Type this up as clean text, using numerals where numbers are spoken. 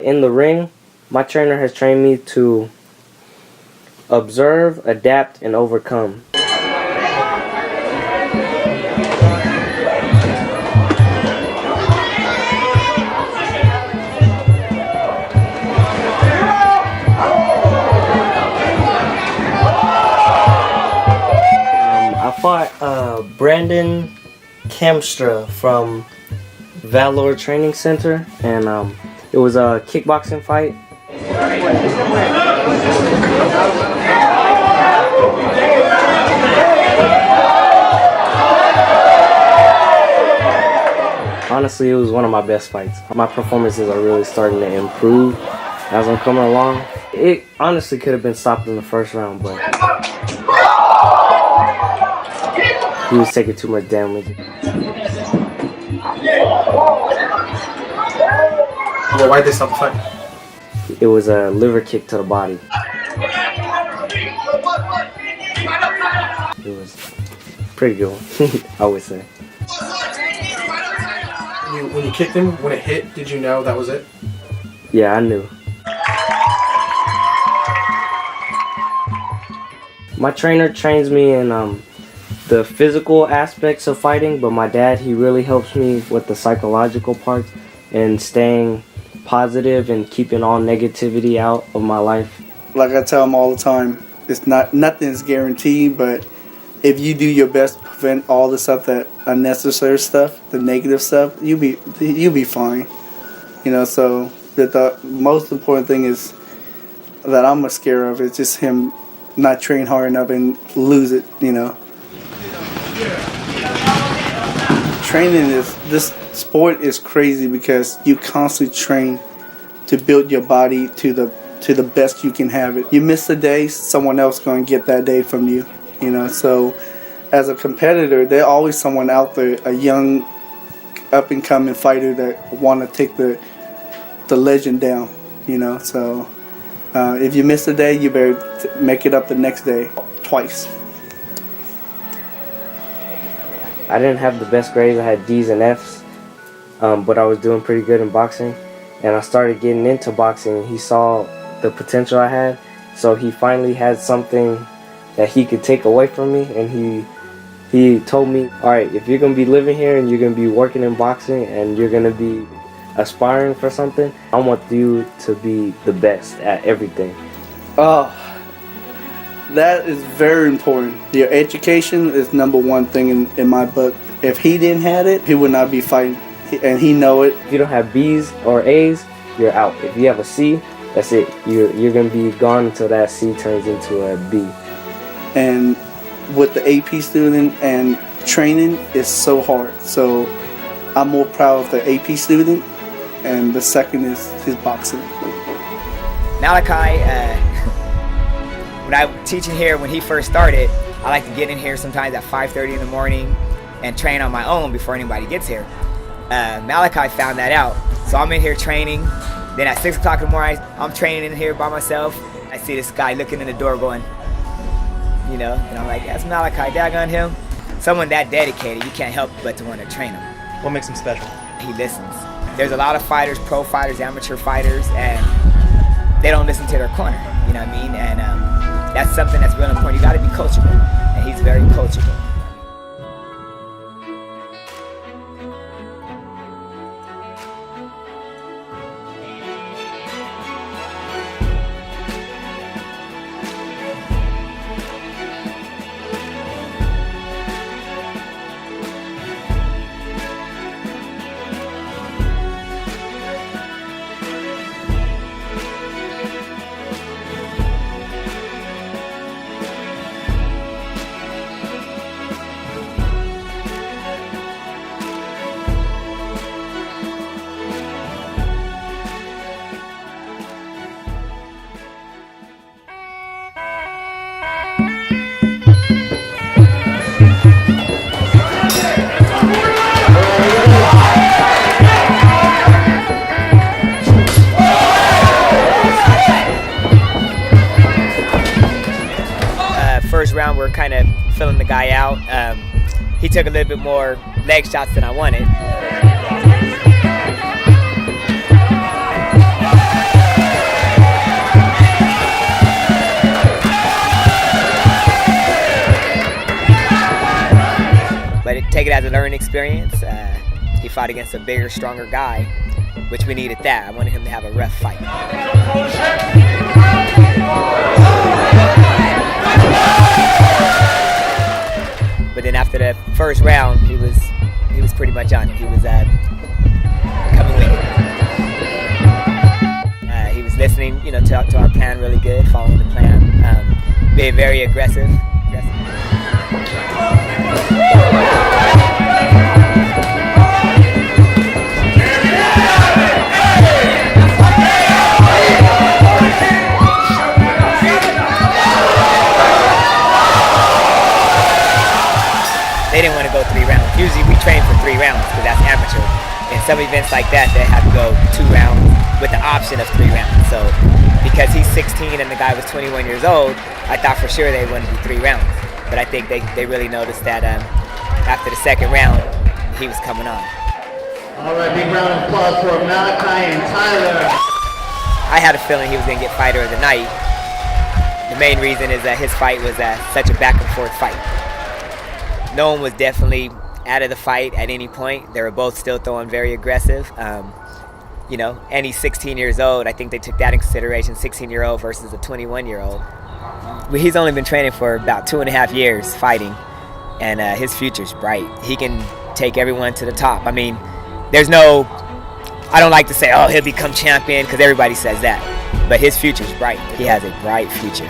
In the ring, my trainer has trained me to observe, adapt, and overcome. I fought Brandon Kamstra from Valor Training Center, and it was a kickboxing fight. Honestly, it was one of my best fights. My performances are really starting to improve as I'm coming along. It honestly could have been stopped in the first round, but he was taking too much damage. Well, why did they stop the fight? It was a liver kick to the body. It was a pretty good one, I would say. When you kicked him, when it hit, did you know that was it? Yeah, I knew. My trainer trains me in the physical aspects of fighting, but my dad, he really helps me with the psychological parts and staying positive and keeping all negativity out of my life. Like I tell him all the time, nothing's guaranteed, but if you do your best to prevent all the stuff, that unnecessary stuff, the negative stuff, you'll be fine. You know, so the most important thing is that I'm scared of is just him not train hard enough and lose it, you know. Training this sport is crazy because you constantly train to build your body to the best you can have it. You miss a day, someone else going to get that day from you, you know. So as a competitor, there's always someone out there, a young up and coming fighter that want to take the legend down, you know. So if you miss a day, you better make it up the next day twice. I didn't have the best grades. I had D's and F's, but I was doing pretty good in boxing. And I started getting into boxing, and he saw the potential I had. So he finally had something that he could take away from me, and he told me, all right, if you're going to be living here and you're going to be working in boxing and you're going to be aspiring for something, I want you to be the best at everything. Oh, that is very important. Your education is number one thing in my book. If he didn't have it, he would not be fighting, and he know it. If you don't have B's or A's, you're out. If you have a C, that's it. You're going to be gone until that C turns into a B. And with the AP student and training, it's so hard. So I'm more proud of the AP student, and the second is his boxing. Malikai, when I'm teaching here, when he first started, I like to get in here sometimes at 5:30 in the morning and train on my own before anybody gets here. Malikai found that out, so I'm in here training. Then at 6 o'clock in the morning, I'm training in here by myself. I see this guy looking in the door going, you know, and I'm like, that's Malikai, daggone him. Someone that dedicated, you can't help but to want to train him. What makes him special? He listens. There's a lot of fighters, pro fighters, amateur fighters, and they don't listen to their corner, you know what I mean? And that's something that's really important. You got to be coachable, and he's very coachable. First round, we're kind of filling the guy out. He took a little bit more leg shots than I wanted. but take it as a learning experience. He fought against a bigger, stronger guy, which we needed that. I wanted him to have a rough fight. But then after the first round, he was pretty much on it. He was coming with it. He was listening, to our plan really good, following the plan, being very aggressive. They didn't want to go 3 rounds. Usually we train for 3 rounds because that's amateur. In some events like that, they have to go 2 rounds with the option of 3 rounds. So because he's 16 and the guy was 21 years old, I thought for sure they wouldn't do 3 rounds. But I think they really noticed that after the second round, he was coming on. All right, big round of applause for Malikai and Tyler. I had a feeling he was going to get fighter of the night. The main reason is that his fight was such a back and forth fight. No one was definitely out of the fight at any point. They were both still throwing very aggressive. And he's 16 years old. I think they took that in consideration, 16-year-old versus a 21-year-old. He's only been training for about 2.5 years fighting, and his future's bright. He can take everyone to the top. I mean, I don't like to say, oh, he'll become champion, because everybody says that. But his future's bright. He has a bright future,